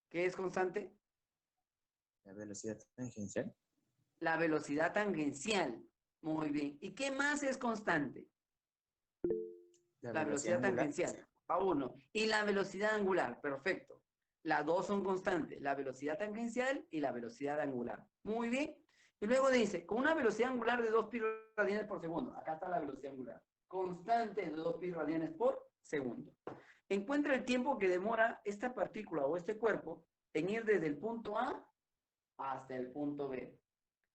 ¿Qué es constante? La velocidad tangencial. La velocidad tangencial. Muy bien. ¿Y qué más es constante? La La velocidad velocidad angular. tangencial. A uno. Y la velocidad angular. Perfecto. Las dos son constantes. La velocidad tangencial y la velocidad angular. Muy bien. Y luego dice, con una velocidad angular de 2 pi radianes por segundo. Acá está la velocidad angular. Constante de 2 pi radianes por segundo. Encuentra el tiempo que demora esta partícula o este cuerpo en ir desde el punto A hasta el punto B.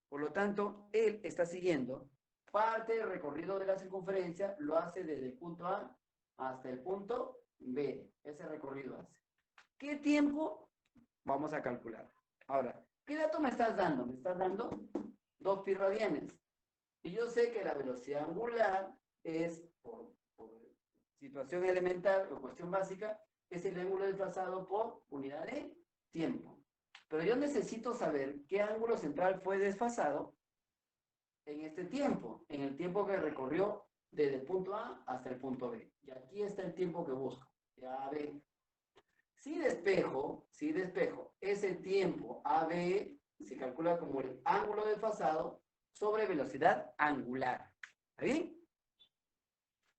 Por lo tanto, él está siguiendo parte del recorrido de la circunferencia, lo hace desde el punto A hasta el punto B. Ese recorrido hace. ¿Qué tiempo? Vamos a calcular. Ahora, ¿qué dato me estás dando? Me estás dando 2 pi radianes. Y yo sé que la velocidad angular es, por situación elemental o cuestión básica, es el ángulo desplazado por unidad de tiempo. Pero yo necesito saber qué ángulo central fue desfasado en este tiempo, en el tiempo que recorrió desde el punto A hasta el punto B. Y aquí está el tiempo que busco. Ya ve. Si despejo ese tiempo AB se calcula como el ángulo desfasado sobre velocidad angular. ¿Está bien?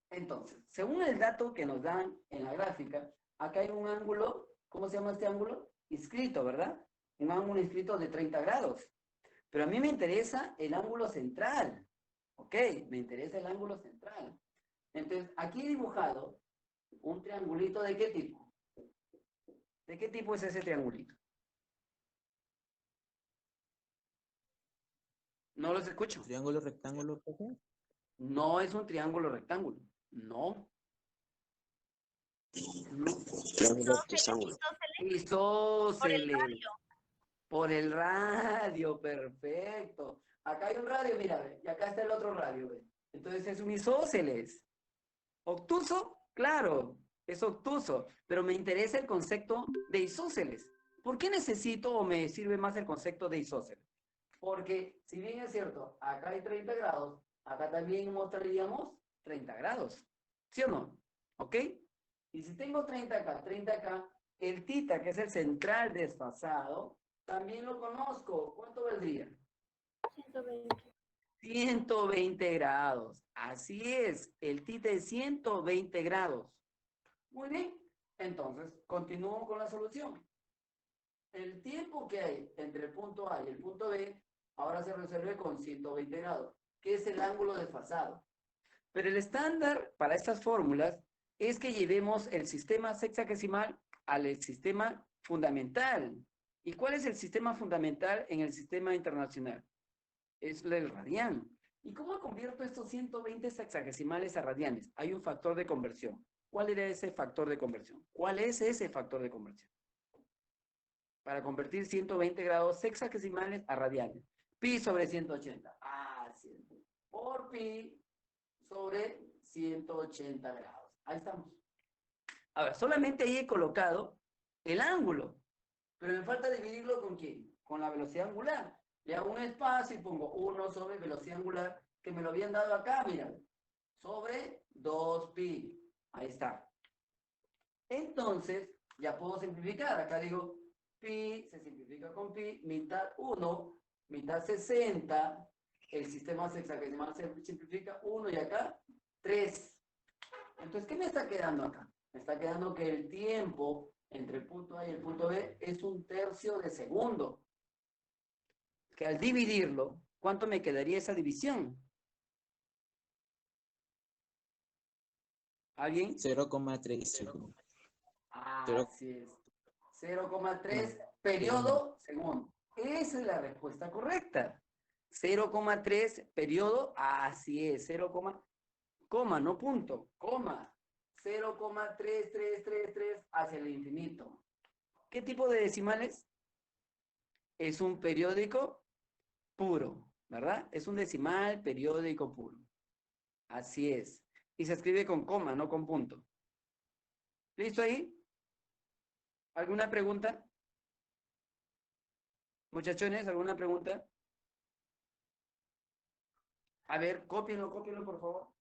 Entonces, según el dato que nos dan en la gráfica, acá hay un ángulo, ¿cómo se llama este ángulo? Inscrito, ¿verdad? Un ángulo inscrito de 30 grados. Pero a mí me interesa el ángulo central. ¿Ok? Me interesa el ángulo central. Entonces, aquí he dibujado un triangulito de qué tipo. ¿De qué tipo es ese triangulito? No los escucho. Triángulo, rectángulo, profe. No es un triángulo rectángulo. No. No. Triángulo, triángulo. Por el Isósceles. radio. Por el radio, perfecto. Acá hay un radio, mira, ve, y acá está el otro radio, ve. Entonces es un isósceles. ¿Obtuso? Claro, es obtuso, pero me interesa el concepto de isósceles. ¿Por qué necesito o me sirve más el concepto de isósceles? Porque, si bien es cierto, acá hay 30 grados, acá también mostraríamos 30 grados. ¿Sí o no? ¿Ok? Y si tengo 30 acá, 30 acá, el tita, que es el central desfasado, también lo conozco. ¿Cuánto valdría? 120 grados. Así es, el tita es 120 grados. Muy bien, entonces continúo con la solución. El tiempo que hay entre el punto A y el punto B ahora se resuelve con 120 grados, que es el ángulo desfasado. Pero el estándar para estas fórmulas es que llevemos el sistema sexagesimal al sistema fundamental. ¿Y cuál es el sistema fundamental en el sistema internacional? Es el radian. ¿Y cómo convierto estos 120 sexagesimales a radianes? Hay un factor de conversión. ¿Cuál era ese factor de conversión? ¿Cuál es ese factor de conversión? Para convertir 120 grados sexagesimales a radianes. Pi sobre 180. Ah, 100. Por pi sobre 180 grados. Ahí estamos. Ahora, solamente ahí he colocado el ángulo, pero me falta dividirlo con quién? Con la velocidad angular. Le hago un espacio y pongo 1 sobre velocidad angular, que me lo habían dado acá, mira, sobre 2pi. Ahí está. Entonces, ya puedo simplificar. Acá digo, pi se simplifica con pi, mitad 1, mitad 60. El sistema sexagesimal se simplifica 1 y acá 3. Entonces, ¿qué me está quedando acá? Me está quedando que el tiempo entre el punto A y el punto B es 1/3 de segundo. Que al dividirlo, ¿cuánto me quedaría esa división? ¿Alguien? 0,3. Así es. 0,3 Segundo. periodo segundo. Esa es la respuesta correcta. 0,3 periodo, así es. 0, coma, no punto, coma. 0,3333 hacia el infinito. ¿Qué tipo de decimales? Es un periódico puro, ¿verdad? Es un decimal periódico puro. Así es. Y se escribe con coma, no con punto. ¿Listo ahí? ¿Alguna pregunta? Muchachones, ¿alguna pregunta? A ver, cópienlo, por favor.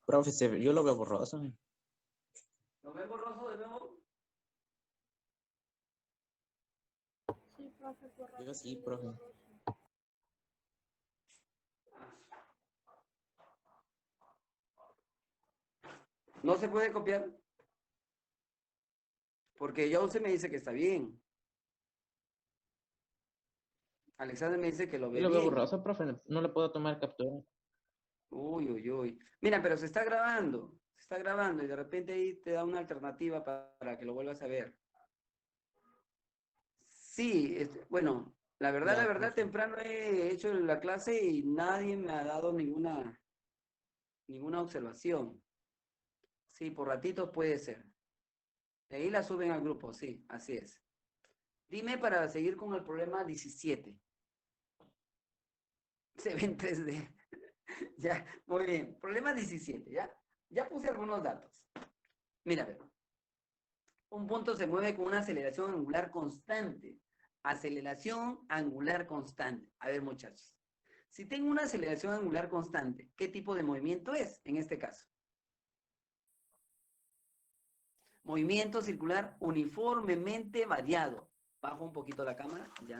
Profe, yo lo veo borroso. ¿Lo ven borroso de nuevo? Sí, profe, borroso. Yo sí, profe. ¿No se puede copiar? Porque ya usted me dice que está bien. Alexander me dice que lo Yo ve lo veo bien. borroso, profe. No le puedo tomar captura. Uy, uy, uy. Mira, pero se está grabando. Se está grabando y de repente ahí te da una alternativa para que lo vuelvas a ver. Sí, bueno, la Ya, verdad, profe. temprano he hecho la clase y nadie me ha dado ninguna observación. Sí, por ratitos puede ser. De ahí la suben al grupo, sí, así es. Dime para seguir con el problema 17. Se ve en 3D. Ya, muy bien. Problema 17, ¿ya? Ya puse algunos datos. Mira, a ver. Un punto se mueve con una aceleración angular constante. Aceleración angular constante. A ver, muchachos. Si tengo una aceleración angular constante, ¿qué tipo de movimiento es en este caso? Movimiento circular uniformemente variado. Bajo un poquito la cámara, ya.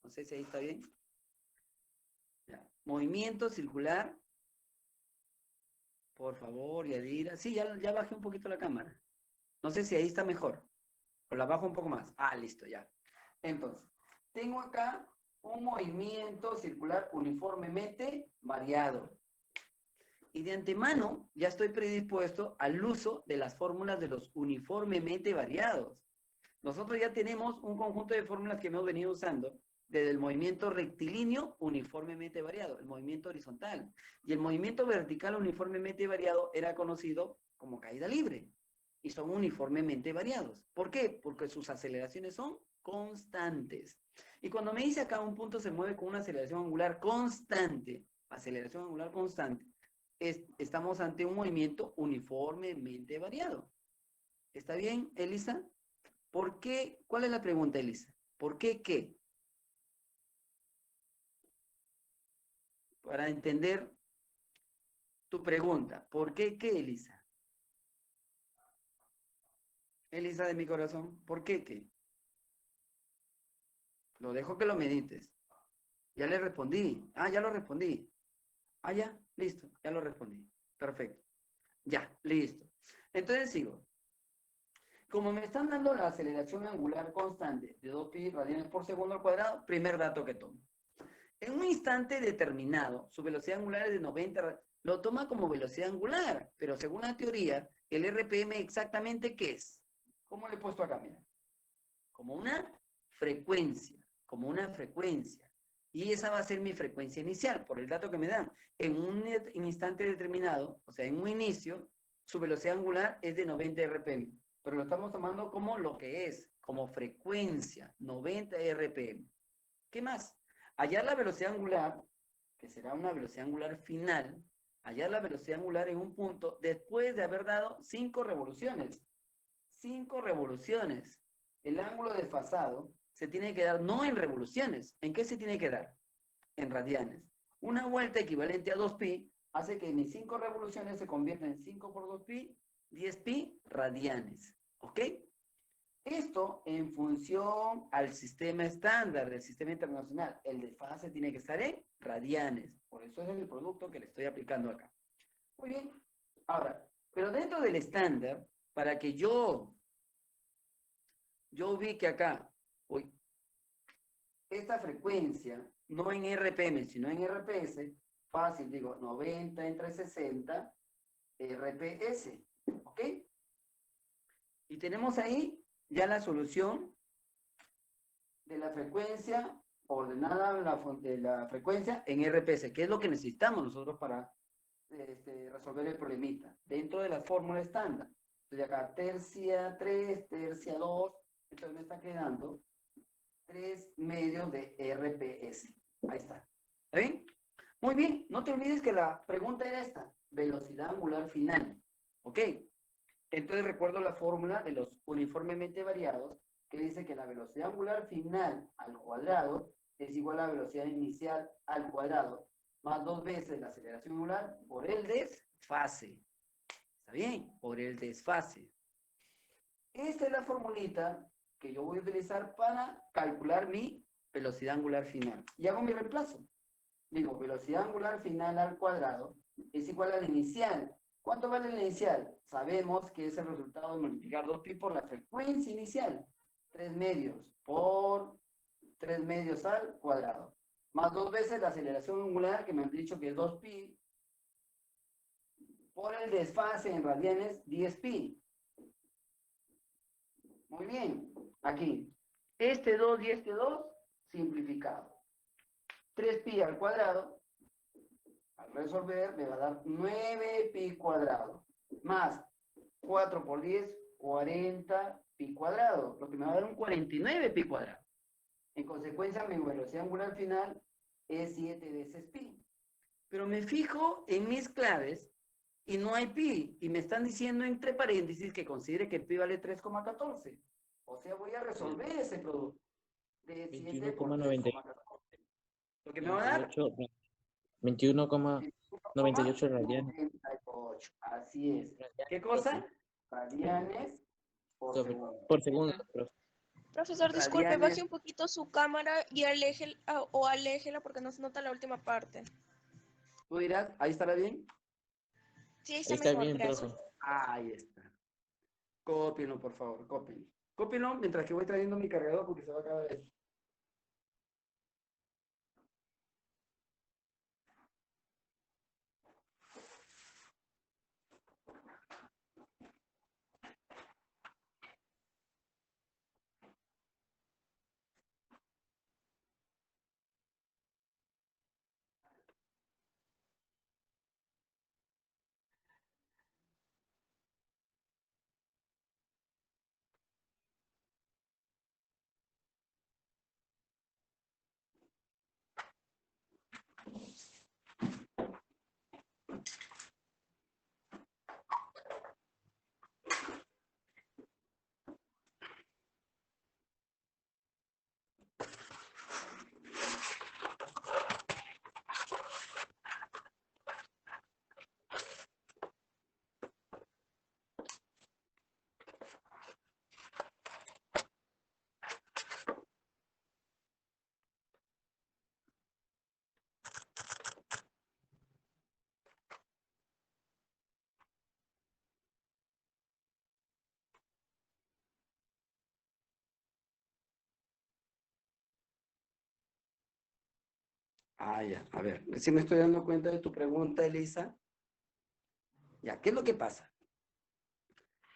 No sé si ahí está bien. Ya. Movimiento circular. Por favor, Yadira. Sí, ya bajé un poquito la cámara. No sé si ahí está mejor. O la bajo un poco más. Ah, listo, ya. Entonces, tengo acá un movimiento circular uniformemente variado. Y de antemano ya estoy predispuesto al uso de las fórmulas de los uniformemente variados. Nosotros ya tenemos un conjunto de fórmulas que hemos venido usando desde el movimiento rectilíneo uniformemente variado, el movimiento horizontal. Y el movimiento vertical uniformemente variado era conocido como caída libre. Y son uniformemente variados. ¿Por qué? Porque sus aceleraciones son constantes. Y cuando me dice acá un punto se mueve con una aceleración angular constante, estamos ante un movimiento uniformemente variado. ¿Está bien, Elisa? ¿Por qué? ¿Cuál es la pregunta, Elisa? ¿Por qué qué? Para entender tu pregunta. ¿Por qué qué, Elisa? Elisa de mi corazón, ¿por qué qué? Lo dejo que lo medites. Ya le respondí. Ah, ya lo respondí. Ah, ya, listo, ya lo respondí. Perfecto. Ya, listo. Entonces sigo. Como me están dando la aceleración angular constante de 2pi radianes por segundo al cuadrado, primer dato que tomo. En un instante determinado, su velocidad angular es de 90, lo toma como velocidad angular, pero según la teoría, el RPM exactamente ¿qué es? ¿Cómo le he puesto acá? Mira, como una frecuencia, como una frecuencia. Y esa va a ser mi frecuencia inicial, por el dato que me dan. En un instante determinado, o sea, en un inicio, su velocidad angular es de 90 RPM, pero lo estamos tomando como lo que es, como frecuencia, 90 RPM. ¿Qué más? Hallar la velocidad angular, que será una velocidad angular final, hallar la velocidad angular en un punto después de haber dado 5 revoluciones. 5 revoluciones. El ángulo desfasado se tiene que dar no en revoluciones. ¿En qué se tiene que dar? En radianes. Una vuelta equivalente a 2pi hace que mis 5 revoluciones se conviertan en 5 por 2pi, 10pi radianes. ¿Ok? Esto en función al sistema estándar del sistema internacional. El desfase tiene que estar en radianes. Por eso es el producto que le estoy aplicando acá. Muy bien. Ahora, pero dentro del estándar, para que yo ubique acá, uy, esta frecuencia, no en RPM, sino en RPS, fácil, digo, 90 entre 60 RPS. ¿Ok? Y tenemos ahí ya la solución de la frecuencia ordenada de la frecuencia en RPS, que es lo que necesitamos nosotros para resolver el problemita, dentro de la fórmula estándar. Entonces acá tercia 3, tercia 2, entonces me está quedando 3 medios de RPS. Ahí está. ¿Está bien? Muy bien, no te olvides que la pregunta era esta, velocidad angular final. ¿Ok? Entonces recuerdo la fórmula de los uniformemente variados que dice que la velocidad angular final al cuadrado es igual a la velocidad inicial al cuadrado más 2 veces la aceleración angular por el desfase. ¿Está bien? Por el desfase. Esta es la formulita que yo voy a utilizar para calcular mi velocidad angular final. Y hago mi reemplazo. Digo, velocidad angular final al cuadrado es igual a la inicial. ¿Cuánto vale la inicial? Sabemos que es el resultado de multiplicar 2pi por la frecuencia inicial. 3 medios por 3 medios al cuadrado. Más 2 veces la aceleración angular, que me han dicho que es 2pi, por el desfase en radianes, 10pi. Muy bien. Aquí. Este 2 y este 2, simplificado. 3pi al cuadrado, al resolver, me va a dar 9pi cuadrado. Más 4 por 10, 40 pi cuadrado. Lo que me va a dar un 49 pi cuadrado. En consecuencia, mi velocidad angular final es 7 veces pi. Pero me fijo en mis claves y no hay pi. Y me están diciendo entre paréntesis que considere que pi vale 3,14. O sea, voy a resolver ese producto. De 7 por 3,14. Lo que me va a dar 21,98 radianes 98. Así es. ¿Qué cosa? Radianes por segundo. por segundo, profe. Profesor, disculpe, Radianes. baje un poquito su cámara y aléjela porque no se nota la última parte. Tú dirás, ¿ahí estará bien? Sí, Ahí está está mejor, bien, gracias. profe. Ahí está. Cópienlo, por favor, cópienlo. Cópienlo mientras que voy trayendo mi cargador porque se va a acabar esto. Ah, ya. A ver, si me estoy dando cuenta de tu pregunta, Elisa. Ya, ¿qué es lo que pasa?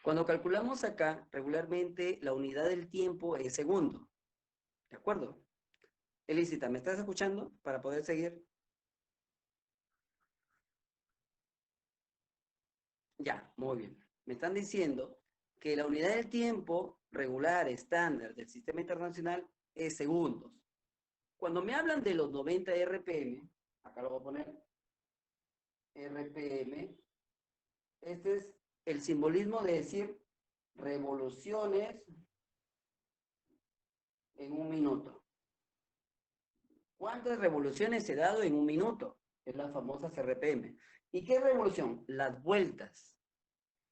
Cuando calculamos acá, regularmente la unidad del tiempo es segundo. ¿De acuerdo? Elisita, ¿me estás escuchando para poder seguir? Ya, muy bien. Me están diciendo que la unidad del tiempo regular, estándar del sistema internacional es segundos. Cuando me hablan de los 90 RPM, acá lo voy a poner, RPM, este es el simbolismo de decir revoluciones en un minuto. ¿Cuántas revoluciones he dado en un minuto? Es la famosa RPM. ¿Y qué revolución? Las vueltas.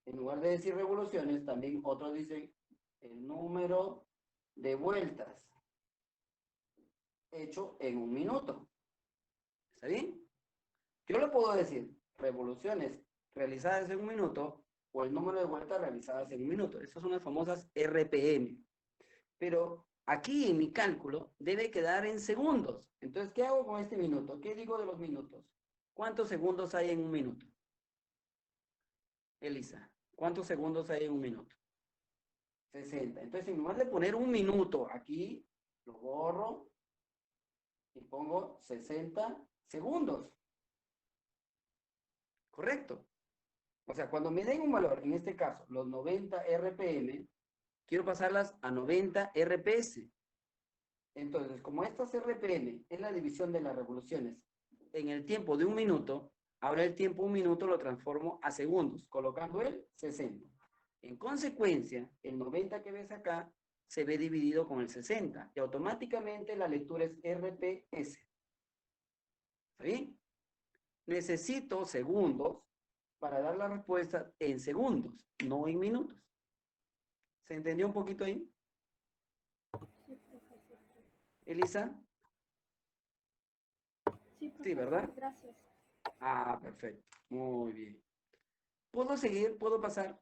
En lugar de decir revoluciones, también otros dicen el número de vueltas hecho en un minuto. ¿Está bien? Yo le puedo decir revoluciones realizadas en un minuto o el número de vueltas realizadas en un minuto. Estas son las famosas RPM. Pero aquí en mi cálculo debe quedar en segundos. Entonces, ¿qué hago con este minuto? ¿Qué digo de los minutos? ¿Cuántos segundos hay en un minuto? Elisa, ¿cuántos segundos hay en un minuto? 60. Entonces, en lugar de poner un minuto aquí, lo borro y pongo 60 segundos. ¿Correcto? O sea, cuando me den un valor, en este caso, los 90 RPM, quiero pasarlas a 90 RPS. Entonces, como estas RPM es la división de las revoluciones en el tiempo de un minuto, ahora el tiempo de un minuto lo transformo a segundos, colocando el 60. En consecuencia, el 90 que ves acá se ve dividido con el 60 y automáticamente la lectura es RPS. ¿Está bien? Necesito segundos para dar la respuesta en segundos, no en minutos. ¿Se entendió un poquito ahí? Elisa. Sí, Sí, ¿verdad? Gracias. Ah, perfecto. Muy bien. ¿Puedo seguir? ¿Puedo pasar?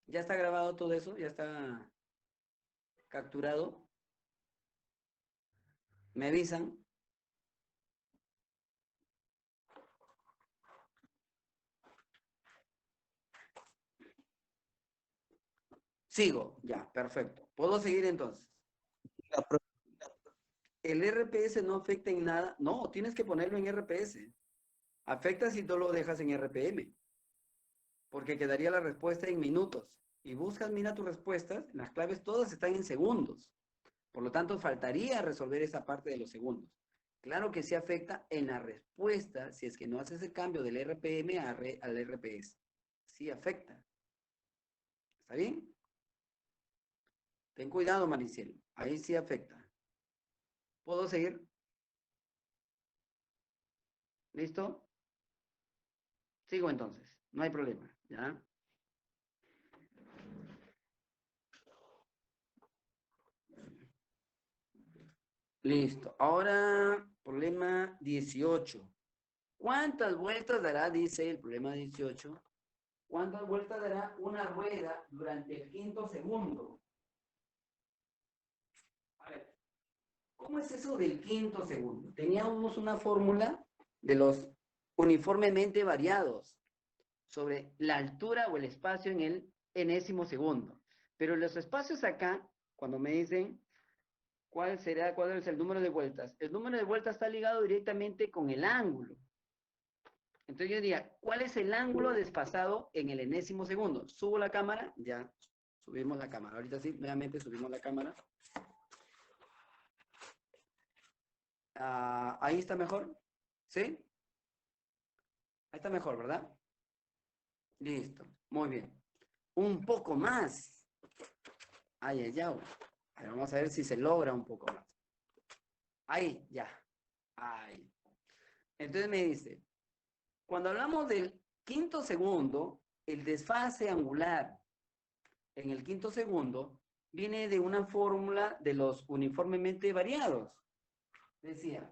¿Ya está grabado todo eso? ¿Ya está capturado? ¿Me avisan? Sigo. Ya, perfecto. ¿Puedo seguir entonces? ¿El RPS no afecta en nada? No, tienes que ponerlo en RPS. Afecta si tú lo dejas en RPM, porque quedaría la respuesta en minutos. Y buscas, mira tus respuestas, las claves todas están en segundos. Por lo tanto, faltaría resolver esa parte de los segundos. Claro que sí afecta en la respuesta si es que no haces el cambio del RPM al RPS. Sí afecta. ¿Está bien? Ten cuidado, Mariciel. Ahí sí afecta. ¿Puedo seguir? ¿Listo? Sigo entonces. No hay problema. ¿Ya? Listo. Ahora, problema 18. ¿Cuántas vueltas dará, dice el problema 18? ¿Cuántas vueltas dará una rueda durante el quinto segundo? A ver, ¿cómo es eso del quinto segundo? Teníamos una fórmula de los uniformemente variados sobre la altura o el espacio en el enésimo segundo. Pero los espacios acá, cuando me dicen cuál es el número de vueltas, el número de vueltas está ligado directamente con el ángulo. Entonces yo diría, ¿cuál es el ángulo desfasado en el enésimo segundo? Subo la cámara, ya, subimos la cámara. Ahorita sí, nuevamente subimos la cámara. Ahí está mejor, ¿sí? Ahí está mejor, ¿verdad? Listo, muy bien. Un poco más. Ay, ay, ay. Ahí vamos a ver si se logra un poco más. Ahí, ya. Ahí. Entonces me dice, cuando hablamos del quinto segundo, el desfase angular en el quinto segundo viene de una fórmula de los uniformemente variados. Decía,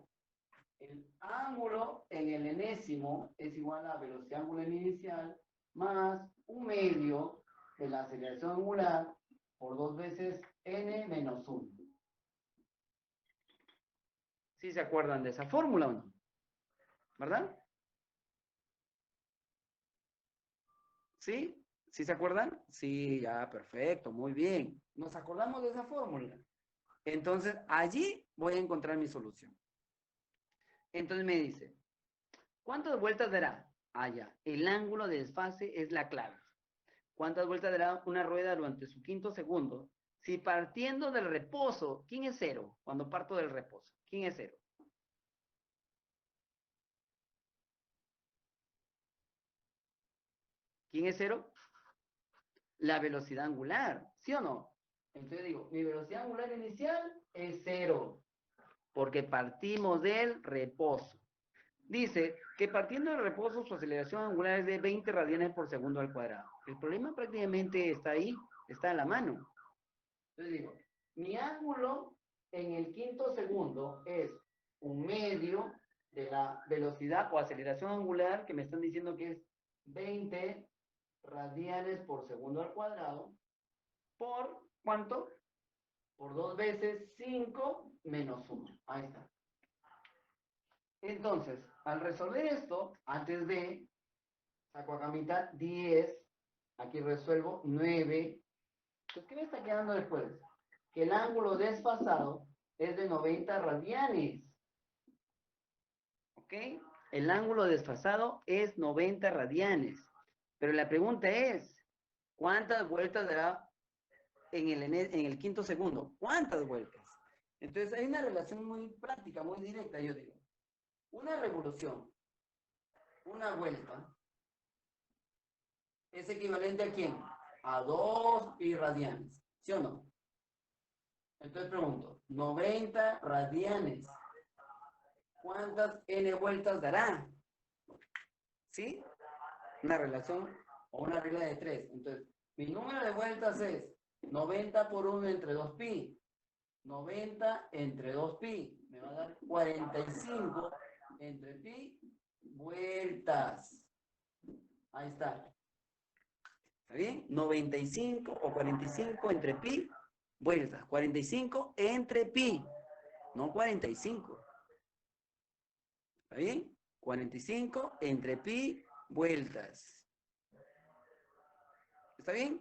el ángulo en el enésimo es igual a velocidad angular inicial más un medio de la aceleración angular por 2 veces n menos 1. ¿Sí se acuerdan de esa fórmula o no? ¿Verdad? ¿Sí? ¿Sí se acuerdan? Sí, ya, perfecto, muy bien. Nos acordamos de esa fórmula. Entonces, allí voy a encontrar mi solución. Entonces me dice, ¿cuántas vueltas dará? Ah, ya, el ángulo de desfase es la clave. ¿Cuántas vueltas dará una rueda durante su quinto segundo? Si partiendo del reposo, ¿quién es cero? Cuando parto del reposo, ¿quién es cero? ¿Quién es cero? La velocidad angular, ¿sí o no? Entonces digo, mi velocidad angular inicial es cero, porque partimos del reposo. Dice que partiendo del reposo su aceleración angular es de 20 radianes por segundo al cuadrado. El problema prácticamente está ahí, está a la mano. Entonces digo, mi ángulo en el quinto segundo es un medio de la velocidad o aceleración angular que me están diciendo que es 20 radianes por segundo al cuadrado por, ¿cuánto? Por 2 veces 5 menos 1. Ahí está. Entonces, al resolver esto, antes de, saco acá mitad, 10, aquí resuelvo 9. Entonces, ¿qué me está quedando después? Que el ángulo desfasado es de 90 radianes. ¿Ok? El ángulo desfasado es 90 radianes. Pero la pregunta es, ¿cuántas vueltas dará en el quinto segundo? ¿Cuántas vueltas? Entonces, hay una relación muy práctica, muy directa, yo digo. Una revolución, una vuelta, es equivalente a quién? A 2 pi radianes, ¿sí o no? Entonces pregunto, 90 radianes, ¿cuántas n vueltas dará? ¿Sí? una relación o una regla de 3. Entonces, mi número de vueltas es 90 por 1 entre 2pi. 90 entre 2pi. Me va a dar 45 entre pi vueltas. Ahí está. ¿Está bien? 95 o 45 entre pi vueltas. 45 entre pi. No 45. ¿Está bien? 45 entre pi vueltas. ¿Está bien?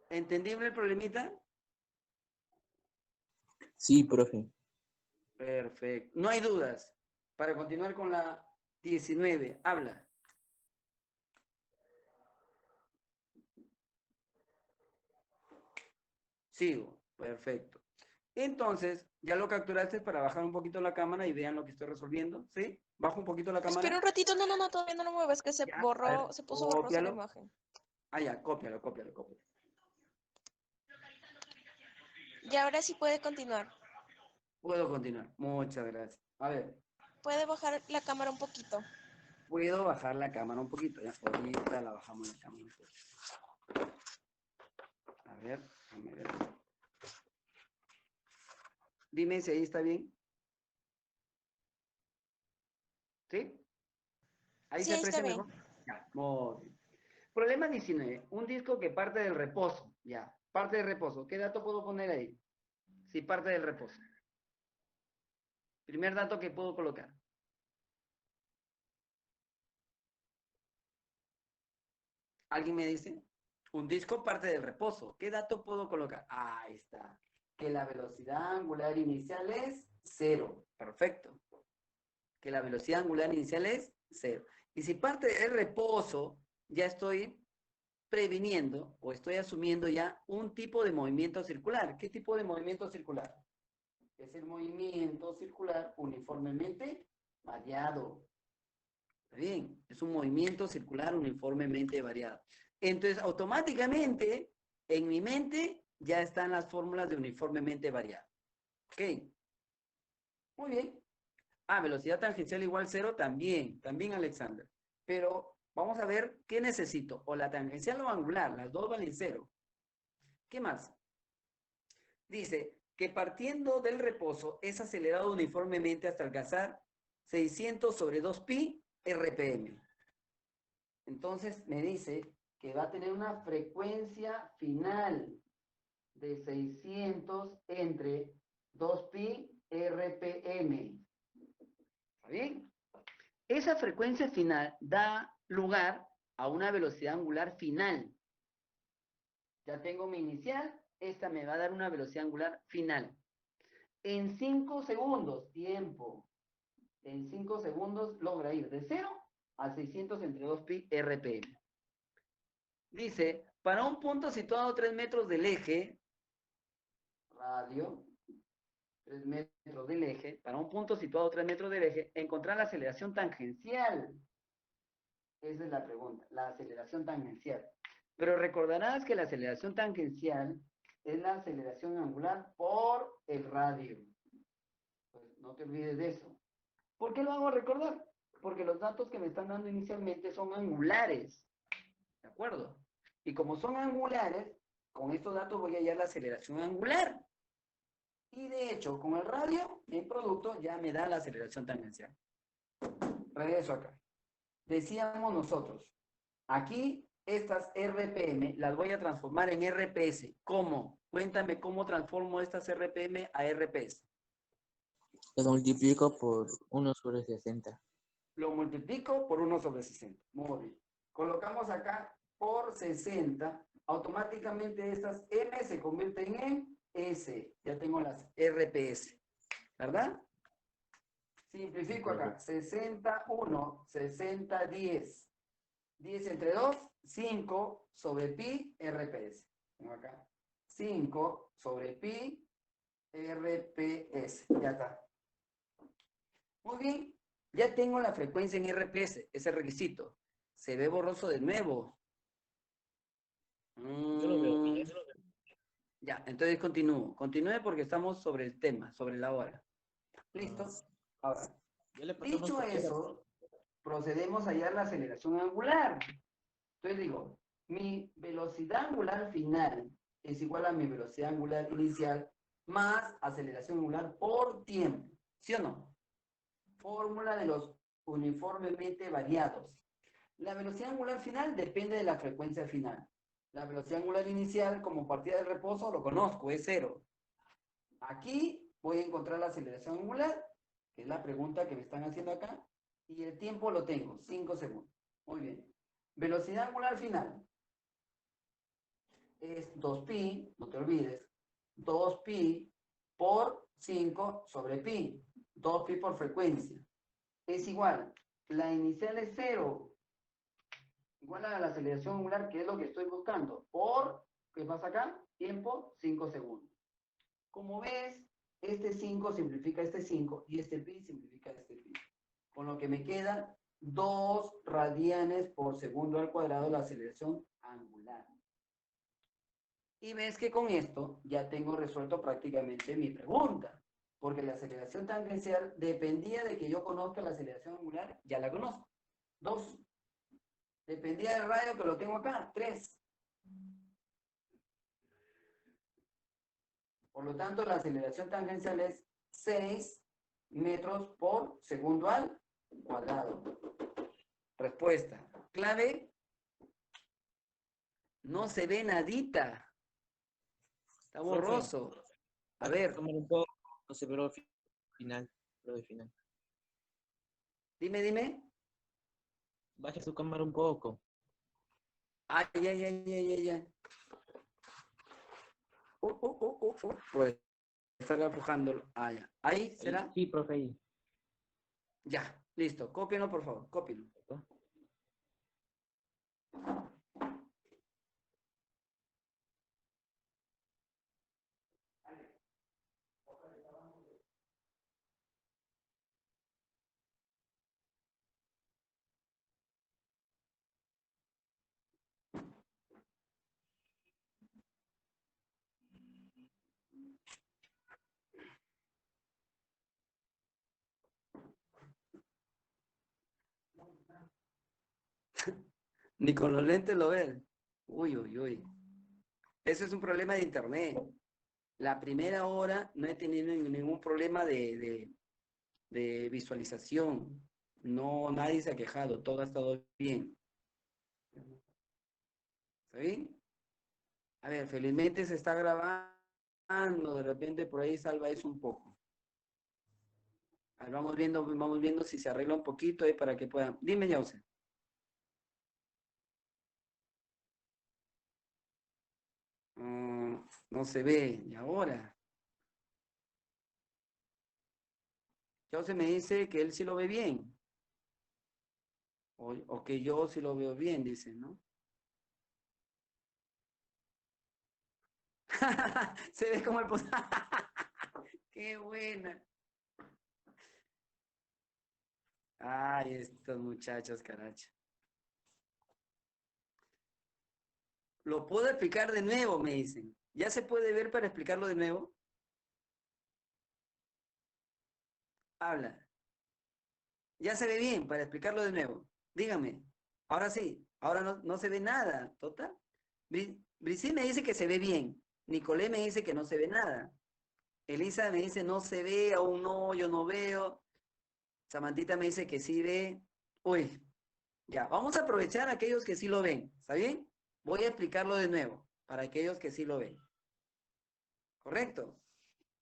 ¿Entendible el problemita? Sí, profe. Perfecto. No hay dudas. Para continuar con la 19, habla. Sigo. Perfecto. Entonces, ya lo capturaste para bajar un poquito la cámara y vean lo que estoy resolviendo. ¿Sí? Bajo un poquito la cámara. Espera un ratito, no, todavía no lo muevas, que se Ya, borró, a ver, se puso borrosa la cópialo. imagen. Ah, ya, cópialo. Y ahora sí puede continuar. Puedo continuar. Muchas gracias. A ver, Puede bajar la cámara un poquito. puedo bajar la cámara un poquito. Ya, ahorita la bajamos la cámara un poquito. A ver, déjame ver. Dime si ahí está bien. ¿Sí? ¿Ahí Sí, se ahí está aprecia bien. mejor? Ya, muy bien. Problema 19. Un disco que parte del reposo. Ya, parte del reposo. ¿Qué dato puedo poner ahí? Si parte del reposo. Primer dato que puedo colocar. ¿Alguien me dice? Un disco parte del reposo. ¿Qué dato puedo colocar? Ahí está. Que la velocidad angular inicial es 0. Perfecto. Que la velocidad angular inicial es 0. Y si parte del reposo, ya estoy previniendo o estoy asumiendo ya un tipo de movimiento circular. ¿Qué tipo de movimiento circular? Es el movimiento circular uniformemente variado. Bien, es un movimiento circular uniformemente variado. Entonces, automáticamente, en mi mente ya están las fórmulas de uniformemente variado. Ok. Muy bien. Ah, velocidad tangencial igual 0 también, Alexander. Pero vamos a ver qué necesito, o la tangencial o angular, las dos valen 0. ¿Qué más? Dice que partiendo del reposo es acelerado uniformemente hasta alcanzar 600 sobre 2pi RPM. Entonces me dice que va a tener una frecuencia final de 600 entre 2pi RPM. ¿Está bien? Esa frecuencia final da lugar a una velocidad angular final. Ya tengo mi inicial, esta me va a dar una velocidad angular final. En 5 segundos, tiempo. En 5 segundos logra ir de 0 a 600 entre 2pi RPM. Dice, para un punto situado a 3 metros del eje, radio, 3 metros del eje, para un punto situado a 3 metros del eje, encontrar la aceleración tangencial. Esa es la pregunta, la aceleración tangencial. Pero recordarás que la aceleración tangencial es la aceleración angular por el radio. Pues no te olvides de eso. ¿Por qué lo hago recordar? Porque los datos que me están dando inicialmente son angulares. ¿De acuerdo? Y como son angulares, con estos datos voy a hallar la aceleración angular. Y de hecho, con el radio, el producto ya me da la aceleración tangencial. Regreso acá. Decíamos nosotros, aquí estas RPM las voy a transformar en RPS. ¿Cómo? Cuéntame cómo transformo estas RPM a RPS. Lo multiplico por 1 sobre 60. Lo multiplico por 1 sobre 60. Muy bien. Colocamos acá por 60. Automáticamente estas M se convierten en S. Ya tengo las RPS. ¿Verdad? Simplifico acá. 61, 60, 10. 10 entre 2, 5 sobre pi RPS. Tengo acá 5 sobre pi RPS. Ya está. Muy bien. Ya tengo la frecuencia en RPS. Ese requisito. Se ve borroso de nuevo. Yo lo veo bien. Ya, entonces continúo. Continúe porque estamos sobre el tema, sobre la hora. ¿Listo? Ahora, Ya le pasamos dicho cualquiera. eso, procedemos a hallar la aceleración angular. Entonces digo, mi velocidad angular final es igual a mi velocidad angular inicial más aceleración angular por tiempo. ¿Sí o no? Fórmula de los uniformemente variados. La velocidad angular final depende de la frecuencia final. La velocidad angular inicial como partida de reposo lo conozco, es 0. Aquí voy a encontrar la aceleración angular, que es la pregunta que me están haciendo acá, y el tiempo lo tengo, 5 segundos. Muy bien. Velocidad angular final es 2pi, no te olvides, 2pi por 5 sobre pi, 2pi por frecuencia. Es igual, la inicial es 0, igual a la aceleración angular, que es lo que estoy buscando, por, ¿qué pasa acá? Tiempo, 5 segundos. Como ves, este 5 simplifica este 5 y este pi simplifica este pi. Con lo que me queda 2 radianes por segundo al cuadrado la aceleración angular. Y ves que con esto ya tengo resuelto prácticamente mi pregunta, porque la aceleración tangencial dependía de que yo conozca la aceleración angular, ya la conozco. 2. Dependía del radio que lo tengo acá, 3. Por lo tanto, la aceleración tangencial es 6 metros por segundo al cuadrado. Respuesta. Clave. No se ve nadita. Está borroso. A ver, Tomar un poco, no sé, pero final, pero de final. dime. Baje su cámara un poco. Ay. Pues estar empujándolo. Ah, ya. ¿Ahí será? Sí, profe, ahí. Ya, listo. Cópienlo, por favor. Cópienlo. Ni con los lentes lo ven. Uy. Eso es un problema de internet. La primera hora no he tenido ningún problema de visualización. No, nadie se ha quejado. Todo ha estado bien. ¿Está bien? A ver, felizmente se está grabando. De repente por ahí salva eso un poco. A ver, vamos viendo si se arregla un poquito ahí para que puedan. Dime, Jause. No se ve. ¿Y ahora? Jause me dice que él sí lo ve bien. O que yo sí lo veo bien, dice, ¿no? Se ve como el Qué buena. Ay, estos muchachos, caracha. Lo puedo explicar de nuevo, me dicen. ¿Ya se puede ver para explicarlo de nuevo? Habla. Ya se ve bien para explicarlo de nuevo. Dígame. Ahora sí. Ahora no se ve nada. ¿Total? Brice me dice que se ve bien. Nicolé me dice que no se ve nada. Elisa me dice no se ve, aún no, yo no veo. Samantita me dice que sí ve. Uy, ya, vamos a aprovechar a aquellos que sí lo ven. ¿Está bien? Voy a explicarlo de nuevo para aquellos que sí lo ven. ¿Correcto?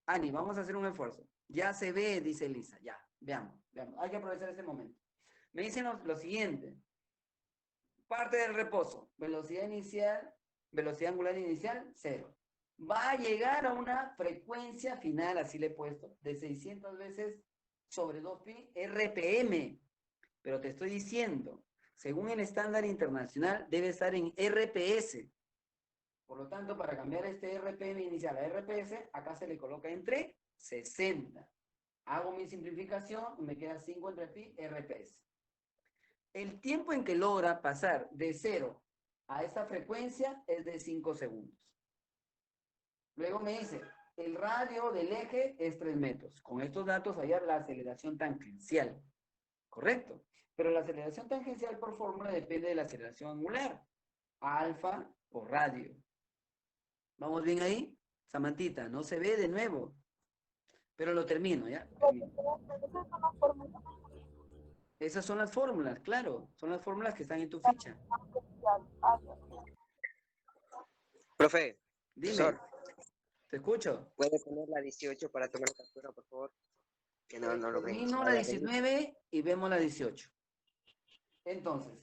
Ani, vamos a hacer un esfuerzo. Ya se ve, dice Elisa. Ya, veamos. Hay que aprovechar este momento. Me dicen lo siguiente. Parte del reposo. Velocidad inicial, velocidad angular inicial, 0. Va a llegar a una frecuencia final, así le he puesto, de 600 veces sobre 2pi RPM. Pero te estoy diciendo, según el estándar internacional, debe estar en RPS. Por lo tanto, para cambiar este RPM inicial a RPS, acá se le coloca entre 60. Hago mi simplificación y me queda 5 entre pi RPS. El tiempo en que logra pasar de 0 a esta frecuencia es de 5 segundos. Luego me dice, el radio del eje es 3 metros. Con estos datos hallar la aceleración tangencial. Correcto. Pero la aceleración tangencial por fórmula depende de la aceleración angular. Alfa por radio. ¿Vamos bien ahí? Samantita, no se ve de nuevo. Pero lo termino, ¿ya? Termino. Esas son las fórmulas, claro. Son las fórmulas que están en tu ficha. Profe, Dime, profesor, te escucho. ¿puede poner la 18 para tomar la captura, por favor? Que no lo vemos. Termino la 19 y vemos la 18. Entonces,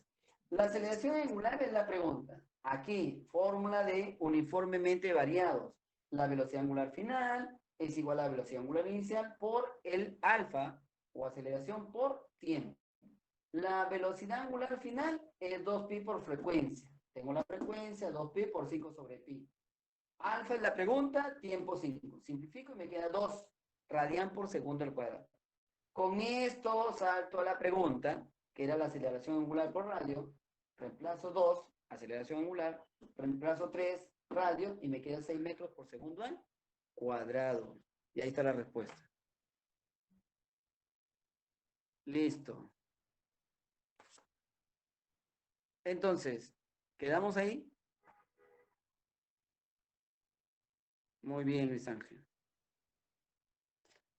la aceleración angular es la pregunta. Aquí, fórmula de uniformemente variados. La velocidad angular final es igual a la velocidad angular inicial por el alfa o aceleración por tiempo. La velocidad angular final es 2pi por frecuencia. Tengo la frecuencia 2pi por 5 sobre pi. Alfa es la pregunta, tiempo 5. Simplifico y me queda 2 radian por segundo al cuadrado. Con esto salto a la pregunta, que era la aceleración angular por radio. Reemplazo 2, aceleración angular. Reemplazo 3, radio, y me queda 6 metros por segundo al cuadrado. Y ahí está la respuesta. Listo. Entonces, ¿quedamos ahí? Muy bien, Luis Ángel.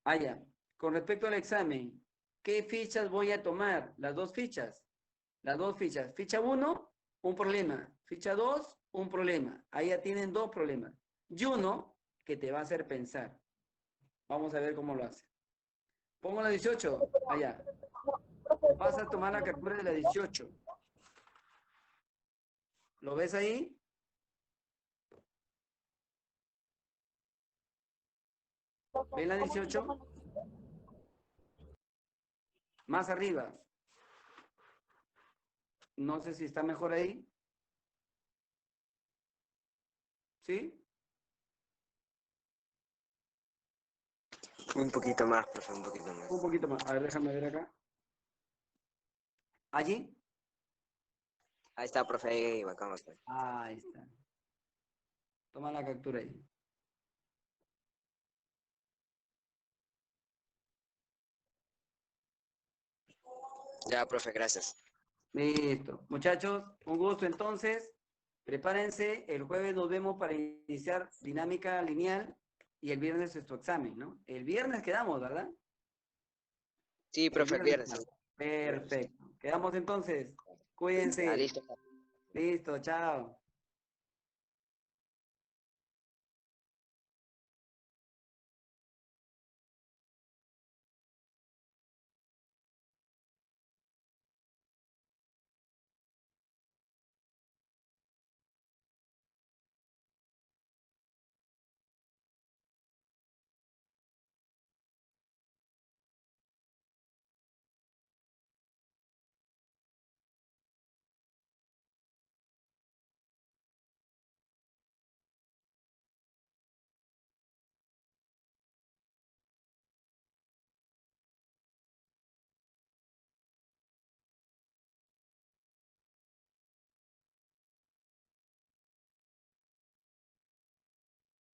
Ah, ya. Con respecto al examen, ¿qué fichas voy a tomar? Las dos fichas. Las dos fichas. Ficha 1, un problema. Ficha 2, un problema. Ahí ya tienen dos problemas. Y uno que te va a hacer pensar. Vamos a ver cómo lo hace. Pongo la 18. Allá. Vas a tomar la captura de la 18. ¿Lo ves ahí? ¿Ven la 18? Más arriba. No sé si está mejor ahí. ¿Sí? Un poquito más, profe, un poquito más. Un poquito más. A ver, déjame ver acá. ¿Allí? Ahí está, profe, ahí bacán. Ahí está. Toma la captura ahí. Ya, profe, gracias. Listo. Muchachos, un gusto entonces. Prepárense. El jueves nos vemos para iniciar dinámica lineal y el viernes es tu examen, ¿no? El viernes quedamos, ¿verdad? Sí, profe, el viernes. quedamos. Perfecto. Quedamos entonces. Ah, Cuídense. listo. Listo, chao.